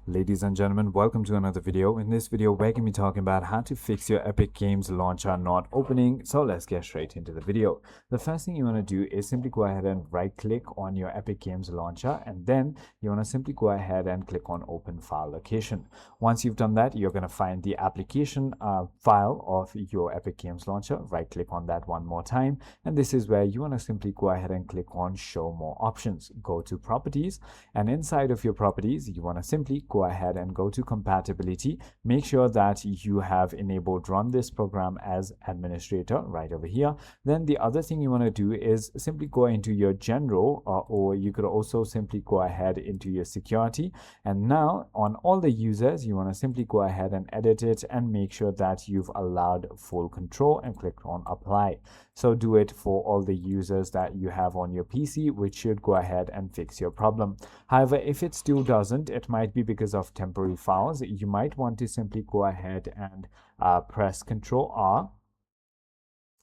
Ladies and gentlemen, welcome to another video. In this video, we're going to be talking about how to fix your Epic Games launcher not opening. So let's get straight into the video. The first thing you want to do is simply go ahead and right click on your Epic Games launcher, and then you want to simply go ahead and click on open file location. Once you've done that, you're going to find the application file of your Epic Games launcher. Right click on that one more time, and this is where you want to simply go ahead and click on show more options. Go to properties, and inside of your properties, you want to simply go ahead and go to compatibility. Make sure that you have enabled run this program as administrator right over here. Then the other thing you want to do is simply go into your general, or you could also simply go ahead into your security. And now on all the users, you want to simply go ahead and edit it and make sure that you've allowed full control and click on apply. So do it for all the users that you have on your PC, which should go ahead and fix your problem. However, if it still doesn't, it might be because of temporary files. You might want to simply go ahead and press Ctrl R.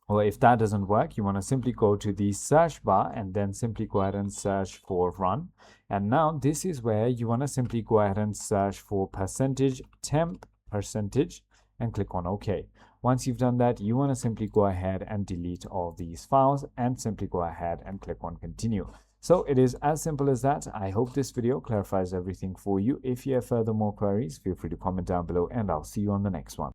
Or if that doesn't work, you want to simply go to the search bar and then simply go ahead and search for run. And now this is where you want to simply go ahead and search for %temp % and click on OK. Once you've done that, you want to simply go ahead and delete all these files and simply go ahead and click on continue. So it is as simple as that. I hope this video clarifies everything for you. If you have further more queries, feel free to comment down below, and I'll see you on the next one.